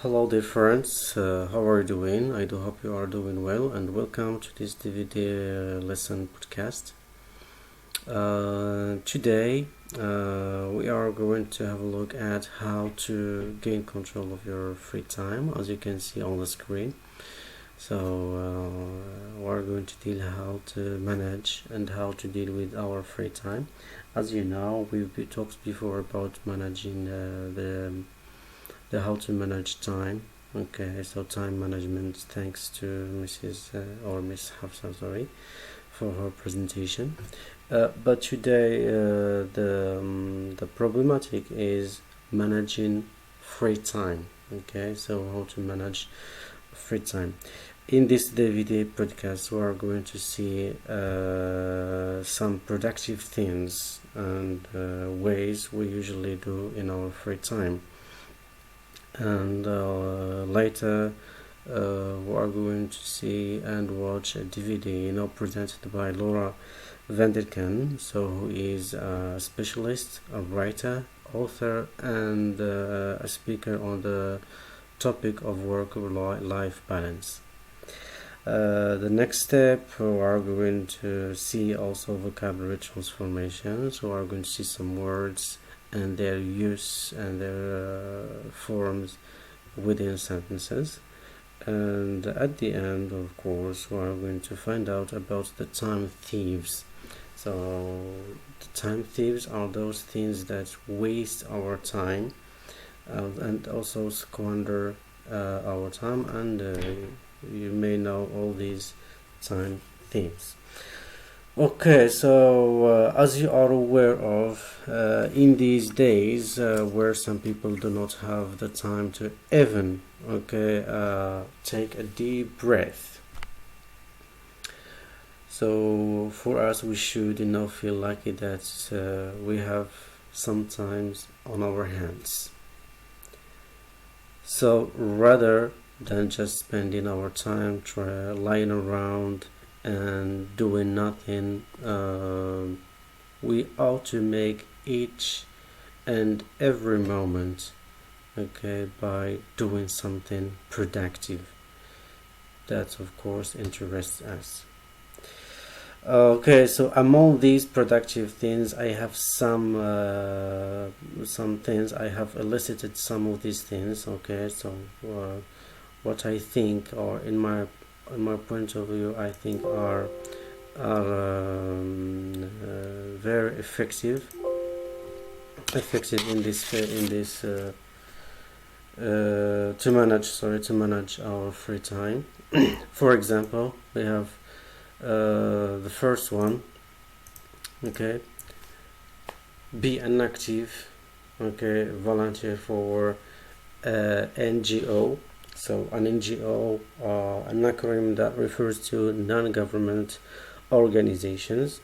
Hello dear friends, how are you doing? I do hope you are doing well, and welcome to this DVD lesson podcast. Today we are going to have a look at how to gain control of your free time, as you can see on the screen. So we're going to deal how to manage and how to deal with our free time. As you know, we've talked before about managing the how to manage time. Okay, so time management, thanks to Miss Hafsa, sorry, for her presentation. But today the problematic is managing free time. Okay, so how to manage free time. In this DVD podcast, we are going to see some productive things and ways we usually do in our free time. And later we are going to see and watch a DVD presented by Laura Vanderken, who is a specialist, a writer, author, and a speaker on the topic of work-life balance. The next step, we are going to see also vocabulary transformations. So we are going to see some words and their use and their forms within sentences. And at the end, of course, we are going to find out about the time thieves. So the time thieves are those things that waste our time and also squander our time, and you may know all these time thieves. Okay, so as you are aware of, in these days where some people do not have the time to even take a deep breath. So for us, we should feel lucky that we have some times on our hands. So rather than just spending our time lying around and doing nothing, we ought to make each and every moment by doing something productive that of course interests us. So among these productive things, I have some things. I have elicited some of these things. What I think, or in my point of view, I think are very effective in this to manage our free time. For example, we have the first one. Be an active volunteer for NGO. So an NGO, an acronym that refers to non-government organizations,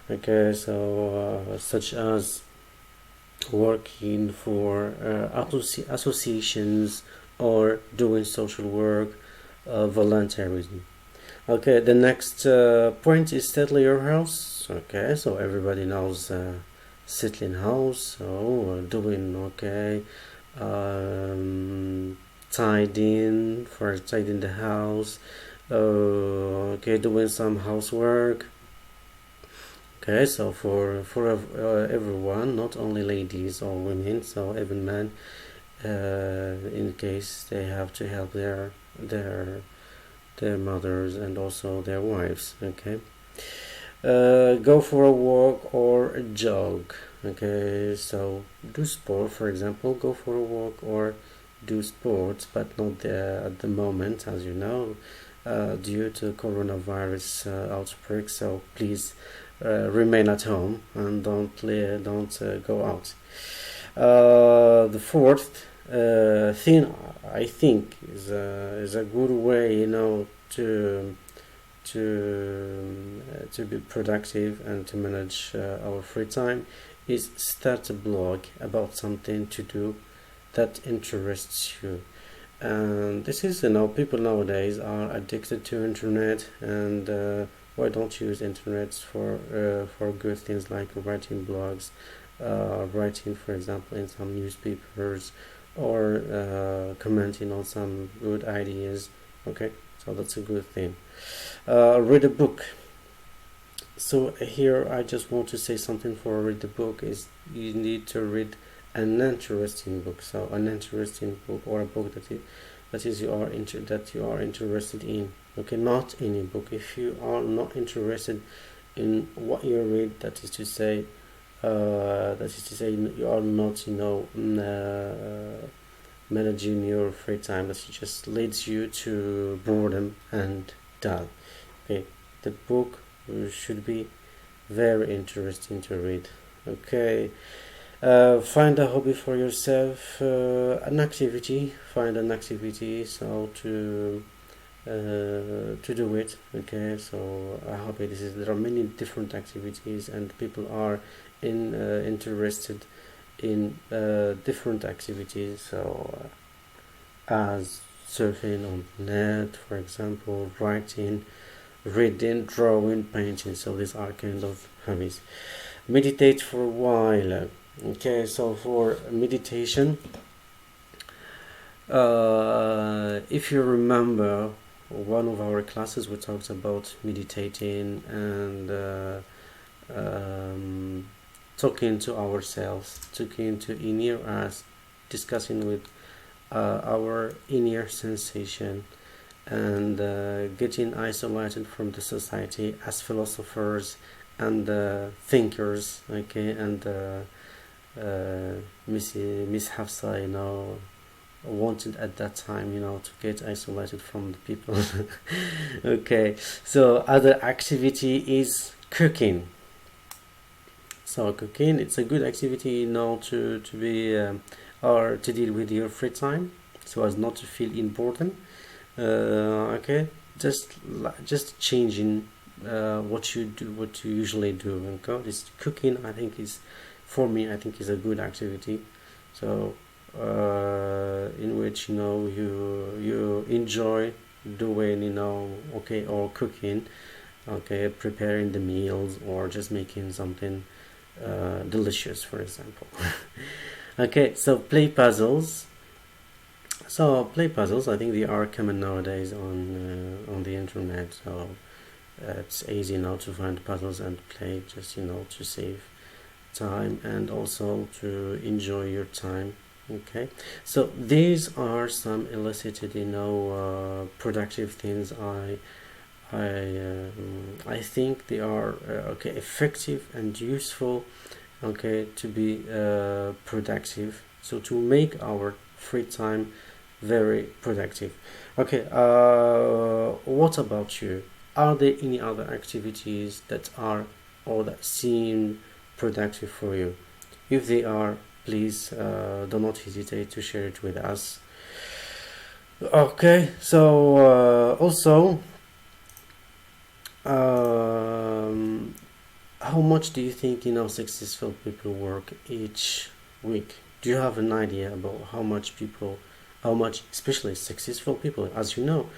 such as working for associations or doing social work, volunteerism. The next point is settle your house. So everybody knows settling house, so doing tidying the house, doing some housework. So for everyone, not only ladies or women, so even men, in case they have to help their mothers and also their wives. Go for a walk or a jog. So do sport, for example. Go for a walk or do sports, but not at the moment, as you know, due to coronavirus outbreak. So please remain at home and don't go out. The fourth thing, I think, is a good way to be productive and to manage our free time, is start a blog about something to do that interests you. And this is, people nowadays are addicted to internet, and why don't use internet for good things like writing blogs, writing, for example, in some newspapers, or commenting on some good ideas. Okay, so that's a good thing. Read a book. So here I just want to say something for read the book is you need to read an interesting book. So an interesting book, or a book that you are interested in. Okay, not any book. If you are not interested in what you read, that is to say you are not managing your free time, that just leads you to boredom and dull. Okay, the book should be very interesting to read. Okay, find a hobby for yourself, an activity. Find an activity so to do it. Okay, so a hobby. There are many different activities, and people are interested in different activities. So as surfing on the net, for example, writing, reading, drawing, painting. So these are kind of hobbies. Meditate for a while. Okay, so for meditation, if you remember one of our classes, we talked about meditating and talking to ourselves, talking to inner us, discussing with our inner sensation, and getting isolated from the society as philosophers and thinkers. Okay, and Miss Hafsa, wanted at that time, to get isolated from the people. Okay, so other activity is cooking. So cooking, it's a good activity, to be or to deal with your free time, so as not to feel important. Okay, just changing what you usually do. Okay, this cooking, I think is a good activity. So in which you enjoy doing okay, or cooking, okay, preparing the meals, or just making something delicious, for example. Okay, so play puzzles. So play puzzles, I think they are common nowadays on the internet. So it's easy now to find puzzles and play, just to save time and also to enjoy your time. Okay, so these are some elicited productive things. I think they are okay, effective and useful, okay, to be productive, so to make our free time very productive. Okay, what about you? Are there any other activities that are or that seem productive for you? If they are, please do not hesitate to share it with us. Okay, so also how much do you think successful people work each week? Do you have an idea about how much especially successful people, as you know,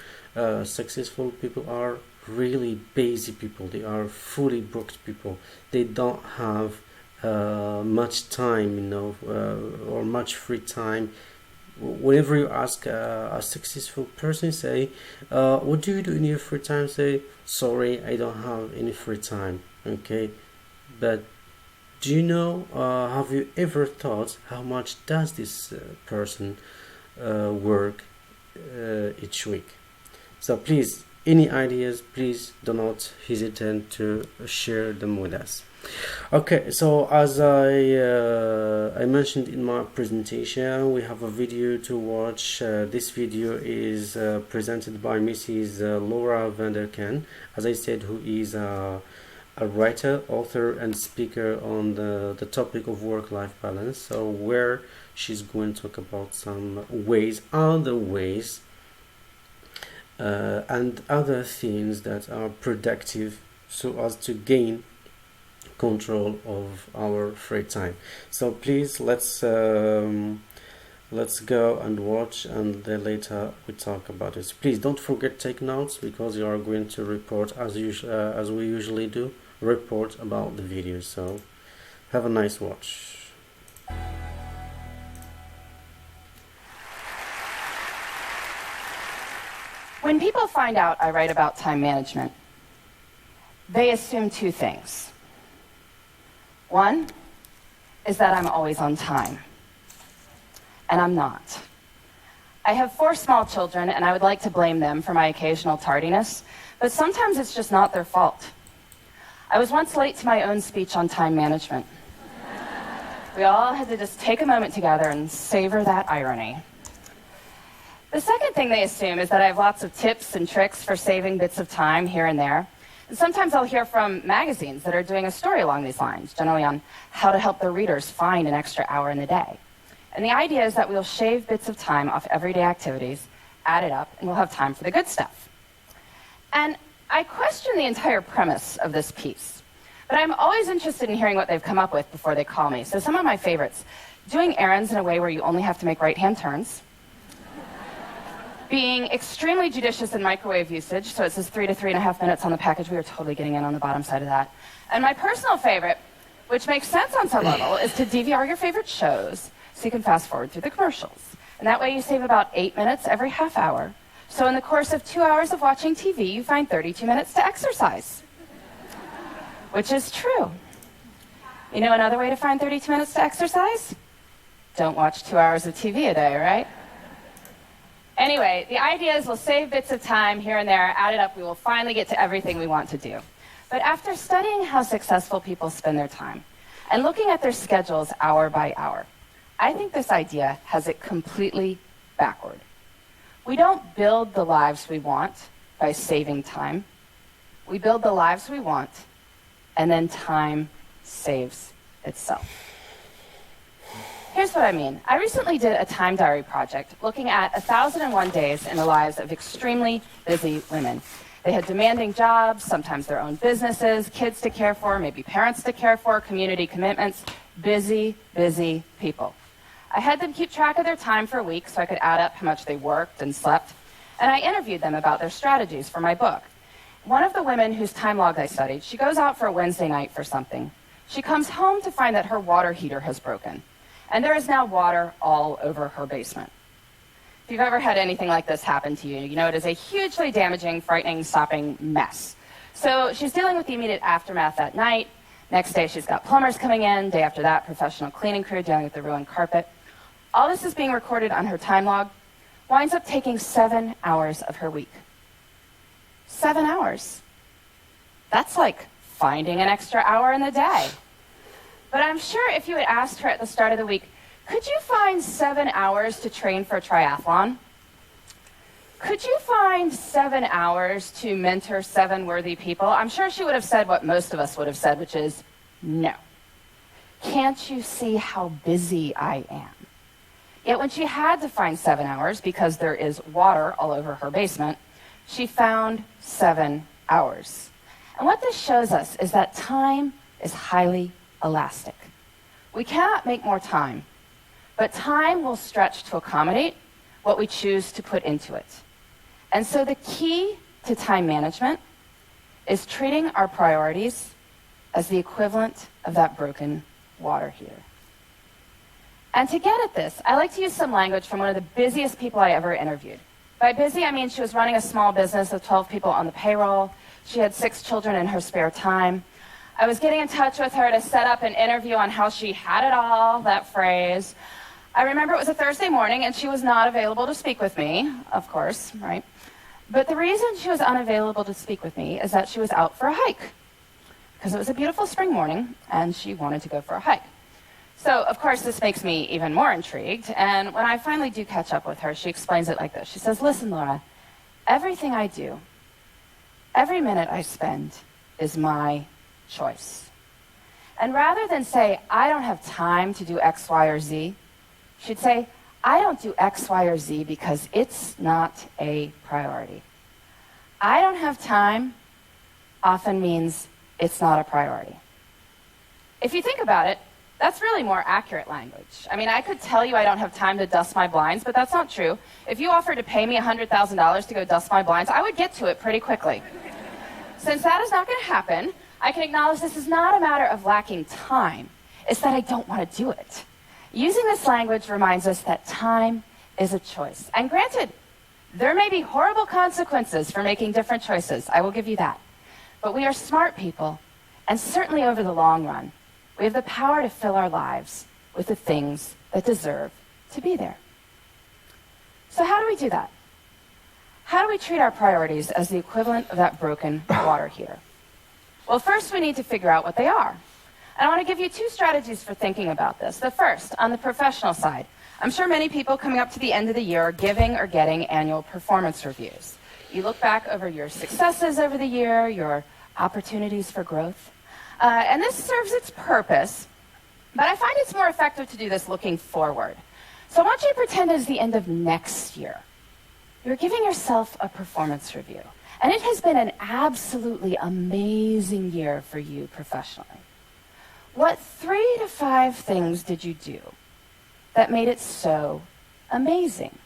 successful people are really busy people. They are fully booked people. They don't have much time, or much free time. Whenever you ask a successful person, say, what do you do in your free time? Say, sorry, I don't have any free time. Okay, but do you know, have you ever thought how much does this person work each week? So please, any ideas, please do not hesitate to share them with us. Okay, so as I mentioned in my presentation, we have a video to watch. This video is presented by Mrs. Laura van der Ken, as I said, who is a writer, author, and speaker on the topic of work-life balance. So where she's going to talk about some other ways and other things that are productive, so as to gain control of our free time. So please, let's go and watch, and then later we talk about it. Please don't forget to take notes, because you are going to report as usual, as we usually do, report about the video. So have a nice watch. When people find out I write about time management, they assume two things. One is that I'm always on time, and I'm not. I have 4 small children, and I would like to blame them for my occasional tardiness, but sometimes it's just not their fault. I was once late to my own speech on time management. We all had to just take a moment together and savor that irony. The second thing they assume is that I have lots of tips and tricks for saving bits of time here and there. And sometimes I'll hear from magazines that are doing a story along these lines, generally on how to help their readers find an extra hour in the day. And the idea is that we'll shave bits of time off everyday activities, add it up, and we'll have time for the good stuff. And I question the entire premise of this piece, but I'm always interested in hearing what they've come up with before they call me. So some of my favorites: doing errands in a way where you only have to make right-hand turns, being extremely judicious in microwave usage, so it says 3 to 3.5 minutes on the package. We are totally getting in on the bottom side of that. And my personal favorite, which makes sense on some level, is to DVR your favorite shows so you can fast forward through the commercials. And that way you save about 8 minutes every half hour. So in the course of 2 hours of watching TV, you find 32 minutes to exercise, which is true. You know another way to find 32 minutes to exercise? Don't watch 2 hours of TV a day, right? Anyway, the idea is we'll save bits of time here and there, add it up, we will finally get to everything we want to do. But after studying how successful people spend their time and looking at their schedules hour by hour, I think this idea has it completely backward. We don't build the lives we want by saving time. We build the lives we want, and then time saves itself. Here's what I mean. I recently did a time diary project looking at 1,001 days in the lives of extremely busy women. They had demanding jobs, sometimes their own businesses, kids to care for, maybe parents to care for, community commitments. Busy, busy people. I had them keep track of their time for a week so I could add up how much they worked and slept, and I interviewed them about their strategies for my book. One of the women whose time log I studied, she goes out for a Wednesday night for something. She comes home to find that her water heater has broken, and there is now water all over her basement. If you've ever had anything like this happen to you, you know it is a hugely damaging, frightening, stopping mess. So she's dealing with the immediate aftermath that night. Next day, she's got plumbers coming in. Day after that, professional cleaning crew dealing with the ruined carpet. All this is being recorded on her time log. Winds up taking 7 hours of her week. 7 hours. That's like finding an extra hour in the day. But I'm sure if you had asked her at the start of the week, could you find 7 hours to train for a triathlon? Could you find 7 hours to mentor 7 worthy people? I'm sure she would have said what most of us would have said, which is no. Can't you see how busy I am? Yet when she had to find 7 hours because there is water all over her basement, she found 7 hours. And what this shows us is that time is highly elastic. We cannot make more time, but time will stretch to accommodate what we choose to put into it. And so the key to time management is treating our priorities as the equivalent of that broken water heater. And to get at this, I like to use some language from one of the busiest people I ever interviewed. By busy, I mean she was running a small business with 12 people on the payroll. She had 6 children in her spare time. I was getting in touch with her to set up an interview on how she had it all, that phrase. I remember it was a Thursday morning, and she was not available to speak with me, of course, right? But the reason she was unavailable to speak with me is that she was out for a hike, because it was a beautiful spring morning, and she wanted to go for a hike. So, of course, this makes me even more intrigued, and when I finally do catch up with her, she explains it like this. She says, listen, Laura, everything I do, every minute I spend is my choice. And rather than say, I don't have time to do X, Y, or Z, she'd say, I don't do X, Y, or Z because it's not a priority. I don't have time often means it's not a priority. If you think about it, that's really more accurate language. I mean, I could tell you I don't have time to dust my blinds, but that's not true. If you offered to pay me $100,000 to go dust my blinds, I would get to it pretty quickly. Since that is not going to happen, I can acknowledge this is not a matter of lacking time. It's that I don't want to do it. Using this language reminds us that time is a choice. And granted, There may be horrible consequences for making different choices. I will give you that. But we are smart people, and certainly over the long run, we have the power to fill our lives with the things that deserve to be there. So how do we do that? How do we treat our priorities as the equivalent of that broken water heater? Well, first we need to figure out what they are. And I want to give you two strategies for thinking about this. The first, on the professional side. I'm sure many people coming up to the end of the year are giving or getting annual performance reviews. You look back over your successes over the year, your opportunities for growth. And this serves its purpose, but I find it's more effective to do this looking forward. So I want you to pretend it's the end of next year. You're giving yourself a performance review. And it has been an absolutely amazing year for you professionally. What 3 to 5 things did you do that made it so amazing?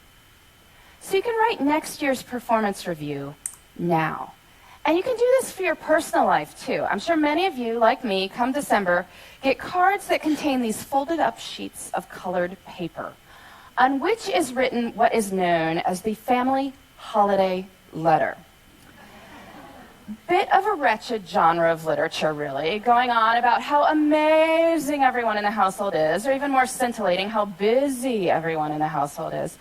So you can write next year's performance review now. And you can do this for your personal life too. I'm sure many of you, like me, come December, get cards that contain these folded up sheets of colored paper, on which is written what is known as the family holiday letter. Bit of a wretched genre of literature, really, going on about how amazing everyone in the household is, or even more scintillating, how busy everyone in the household is.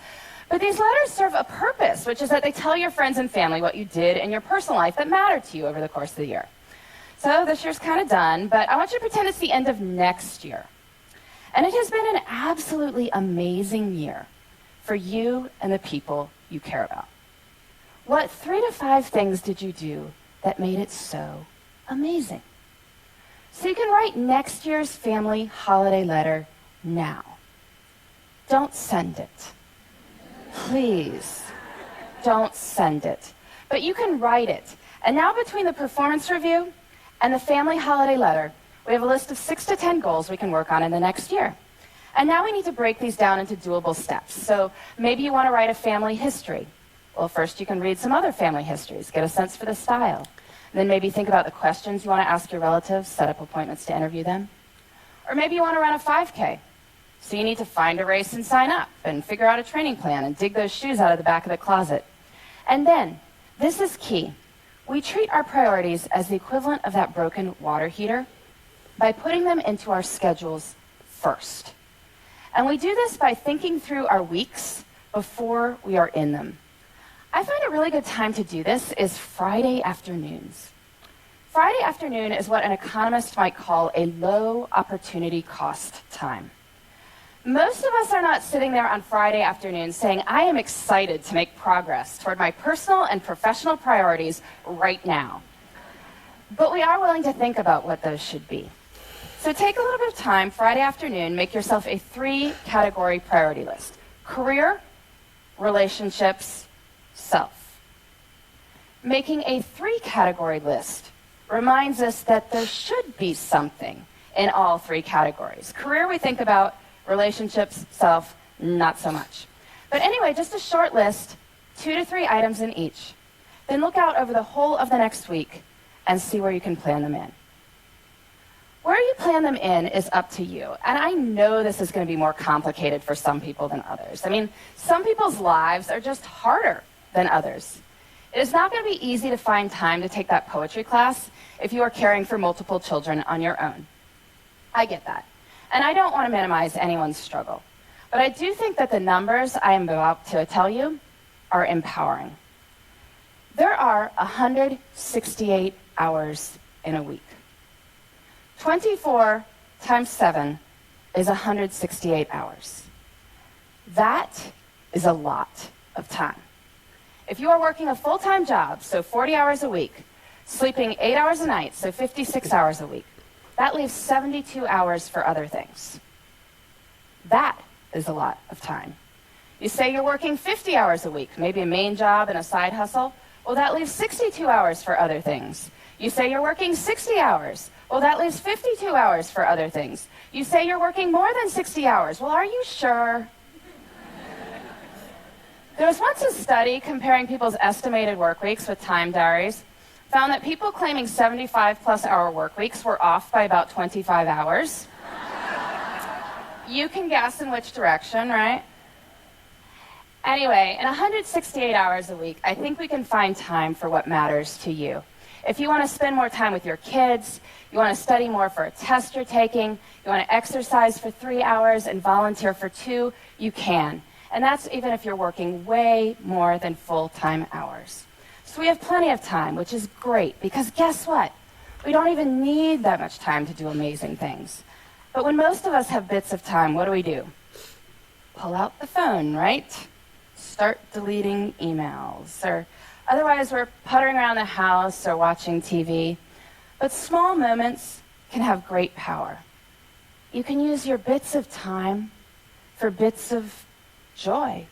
But these letters serve a purpose, which is that they tell your friends and family what you did in your personal life that mattered to you over the course of the year. So this year's kind of done, but I want you to pretend it's the end of next year. And it has been an absolutely amazing year for you and the people you care about. What 3 to 5 things did you do that made it so amazing? So you can write next year's family holiday letter now. Don't send it. Please, don't send it. But you can write it. And now between the performance review and the family holiday letter, we have a list of 6 to 10 goals we can work on in the next year. And now we need to break these down into doable steps. So maybe you want to write a family history. Well, first you can read some other family histories, get a sense for the style. And then maybe think about the questions you want to ask your relatives, set up appointments to interview them. Or maybe you want to run a 5K. So you need to find a race and sign up and figure out a training plan and dig those shoes out of the back of the closet. And then, this is key, we treat our priorities as the equivalent of that broken water heater by putting them into our schedules first. And we do this by thinking through our weeks before we are in them. I find a really good time to do this is Friday afternoons. Friday afternoon is what an economist might call a low opportunity cost time. Most of us are not sitting there on Friday afternoon saying, I am excited to make progress toward my personal and professional priorities right now. But we are willing to think about what those should be. So take a little bit of time Friday afternoon, make yourself a 3-category priority list. Career, relationships, self. Making a 3-category list reminds us that there should be something in all 3 categories. Career we think about, relationships, self, not so much. But anyway, just a short list, 2 to 3 items in each. Then look out over the whole of the next week and see where you can plan them in. Where you plan them in is up to you. And I know this is going to be more complicated for some people than others. I mean, some people's lives are just harder than others. It is not going to be easy to find time to take that poetry class if you are caring for multiple children on your own. I get that. And I don't want to minimize anyone's struggle. But I do think that the numbers I am about to tell you are empowering. There are 168 hours in a week. 24 times 7 is 168 hours. That is a lot of time. If you are working a full-time job, so 40 hours a week, sleeping 8 hours a night, so 56 hours a week, that leaves 72 hours for other things. That is a lot of time. You say you're working 50 hours a week, maybe a main job and a side hustle. Well, that leaves 62 hours for other things. You say you're working 60 hours. Well, that leaves 52 hours for other things. You say you're working more than 60 hours. Well, are you sure? There was once a study comparing people's estimated work weeks with time diaries, found that people claiming 75-plus hour work weeks were off by about 25 hours. You can guess in which direction, right? Anyway, in 168 hours a week, I think we can find time for what matters to you. If you want to spend more time with your kids, you want to study more for a test you're taking, you want to exercise for 3 hours and volunteer for 2, you can. And that's even if you're working way more than full-time hours. So we have plenty of time, which is great, because guess what? We don't even need that much time to do amazing things. But when most of us have bits of time, what do? Pull out the phone, right? Start deleting emails, or otherwise we're puttering around the house or watching TV. But small moments can have great power. You can use your bits of time for bits of joy.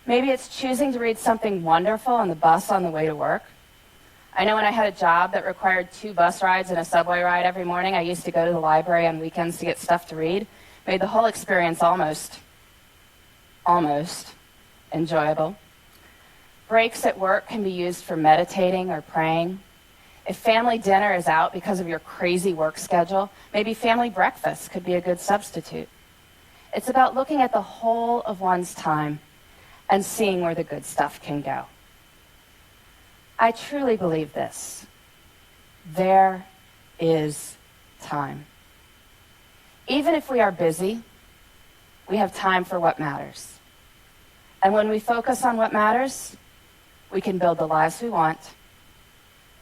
Maybe it's choosing to read something wonderful on the bus on the way to work. I know when I had a job that required 2 bus rides and a subway ride every morning, I used to go to the library on weekends to get stuff to read. Made the whole experience almost enjoyable. Breaks at work can be used for meditating or praying. If family dinner is out because of your crazy work schedule, maybe family breakfast could be a good substitute. It's about looking at the whole of one's time and seeing where the good stuff can go. I truly believe this. There is time. Even if we are busy, we have time for what matters. And when we focus on what matters, we can build the lives we want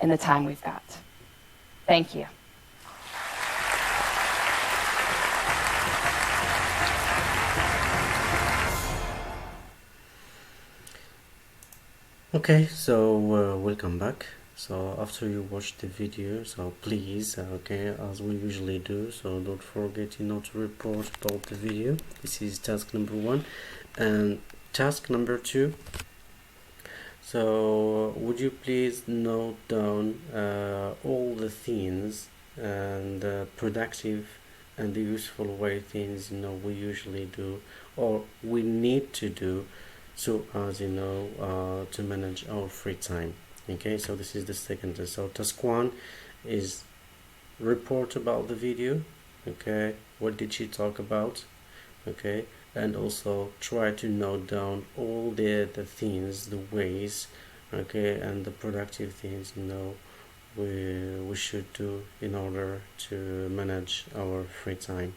in the time we've got. Thank you. Okay, so welcome back. So after you watch the video, so please, okay, as we usually do, so don't forget, to report about the video. This is task number 1, and task number 2. So would you please note down all the things and the productive and the useful way things we usually do or we need to do, so as to manage our free time. Okay, so this is the second test. So task 1 is report about the video. Okay, what did she talk about? Okay, and also try to note down all the things, the ways, okay, and the productive things we should do in order to manage our free time.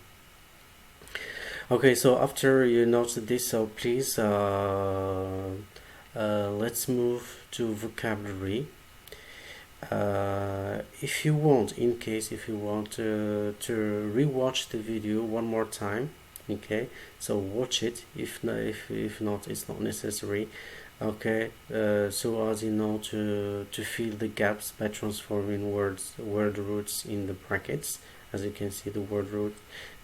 Okay, so after you noted this, so please let's move to vocabulary. If you want to rewatch the video one more time, okay, so watch it. If not, it's not necessary. Okay, so as to fill the gaps by transforming word roots in the brackets. As you can see, the word root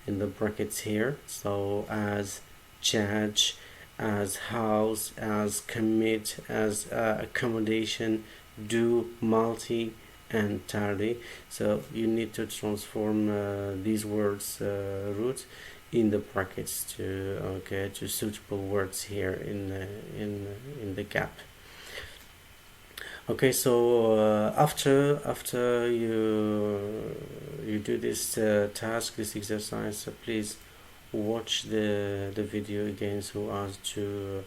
in the brackets here. So as judge, as house, as commit, as accommodation, do, multi, and tardy. So you need to transform these words roots in the brackets to suitable words here in the gap. Okay, so after you do this task, this exercise, please watch the video again so as to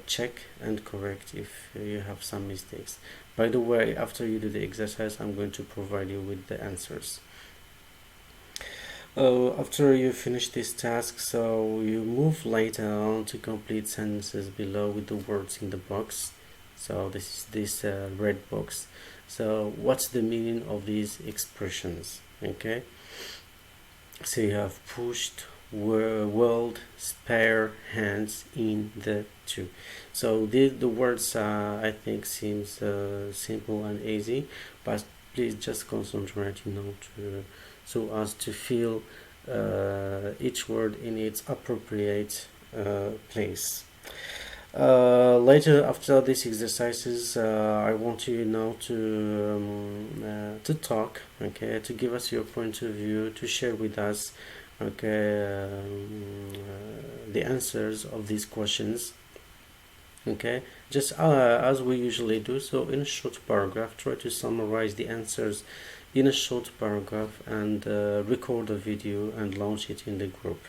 check and correct if you have some mistakes. By the way, after you do the exercise, I'm going to provide you with the answers. After you finish this task, so you move later on to complete sentences below with the words in the box. So this is this red box. So what's the meaning of these expressions? Okay, so you have pushed, world, spare, hands, in, the, to. So the words I think seems simple and easy, but please just concentrate so as to fill each word in its appropriate place. Later, after these exercises, I want you now to talk, okay, to give us your point of view, to share with us, okay, the answers of these questions. Okay, just as we usually do. So in a short paragraph, try to summarize the answers in a short paragraph and record a video and launch it in the group.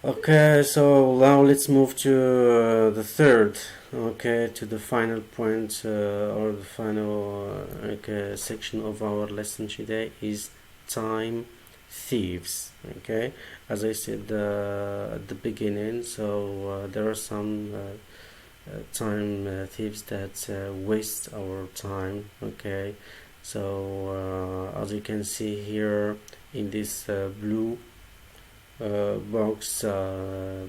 Okay, so now let's move to the third, okay, to the final point or the final okay, section of our lesson today is time thieves. Okay, as I said at the beginning, so there are some time thieves that waste our time. Okay, so as you can see here in this blue box, there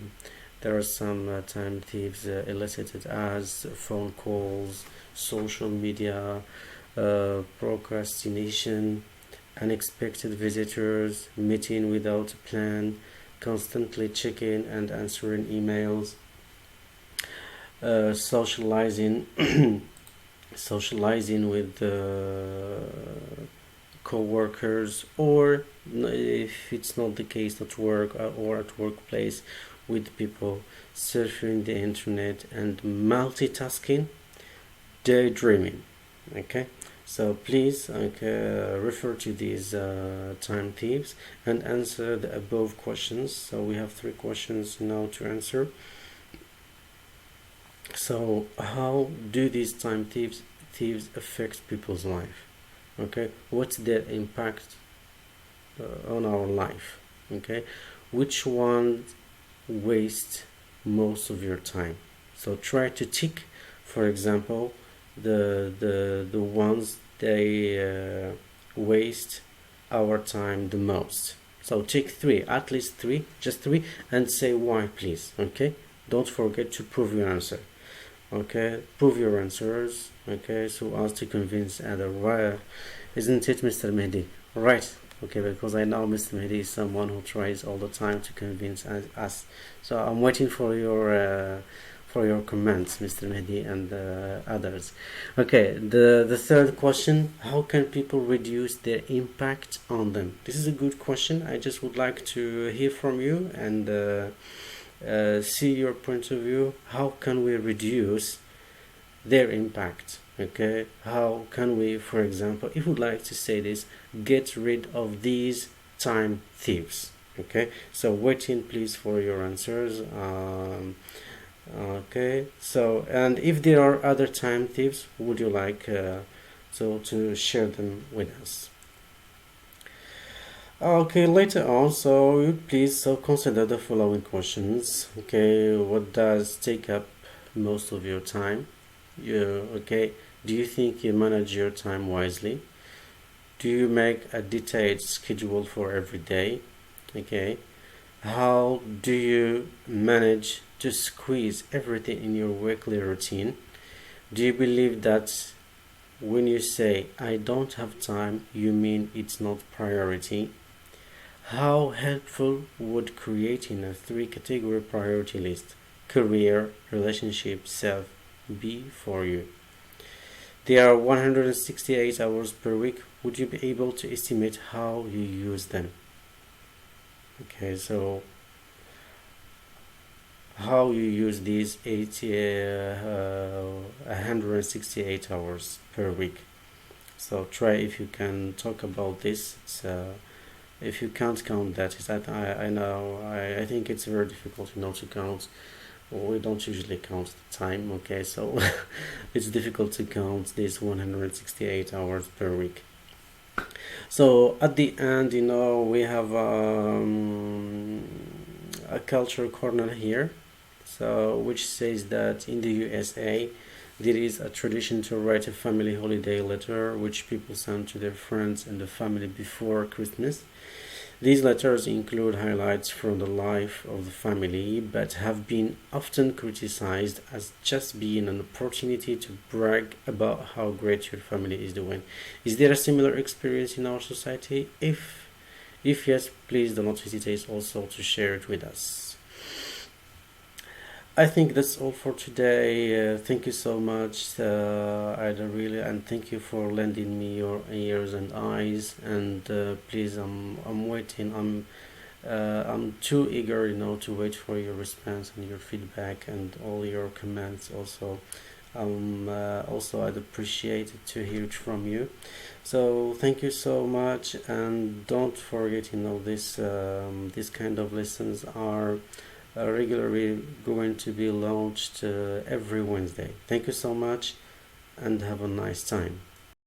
are some time thieves elicited as phone calls, social media, procrastination, unexpected visitors, meeting without a plan, constantly checking and answering emails, socializing, socializing with co-workers, or if it's not the case at work or at workplace, with people surfing the internet and multitasking, daydreaming. Okay, so please refer to these time thieves and answer the above questions. So we have 3 questions now to answer. So how do these time thieves affect people's life? Okay, what's their impact on our life? Okay, which ones waste most of your time? So try to tick, for example, the ones they waste our time the most. So tick 3, at least 3, just 3, and say why, please. Okay, don't forget to prove your answer. Okay, prove your answers. Okay, so as to convince other. Right, isn't it, Mr. Mehdi? Right. Okay, because I know Mr. Mehdi is someone who tries all the time to convince us. So I'm waiting for your comments, Mr. Mehdi and others. Okay, the third question: how can people reduce their impact on them? This is a good question. I just would like to hear from you and see your point of view. How can we reduce their impact? Okay, how can we, for example, if we'd like to say this, get rid of these time thieves? Okay, so waiting please for your answers. Okay, so and if there are other time thieves, would you like so to share them with us? Okay, later on, so you please so consider the following questions. Okay, what does take up most of your time? Okay, do you think you manage your time wisely? Do you make a detailed schedule for every day? Okay, how do you manage to squeeze everything in your weekly routine? Do you believe that when you say I don't have time, you mean it's not priority? How helpful would creating a 3 category priority list, career, relationship, self, be for you? There are 168 hours per week. Would you be able to estimate how you use them? Okay, so how you use these 168 hours per week. So try if you can talk about this. If you can't count that, I know I think it's very difficult, to count. We don't usually count the time. Okay, so it's difficult to count these 168 hours per week. So at the end, we have a culture corner here, so which says that in the USA there is a tradition to write a family holiday letter which people send to their friends and the family before Christmas. These letters include highlights from the life of the family, but have been often criticized as just being an opportunity to brag about how great your family is doing. Is there a similar experience in our society? If yes, please do not hesitate also to share it with us. I think that's all for today. Thank you so much, Ida, really, and thank you for lending me your ears and eyes. And please, I'm waiting. I'm too eager, to wait for your response and your feedback and all your comments also. Also I'd appreciate it to hear it from you. So thank you so much, and don't forget, this kind of lessons are regularly going to be launched every Wednesday. Thank you so much, and have a nice time.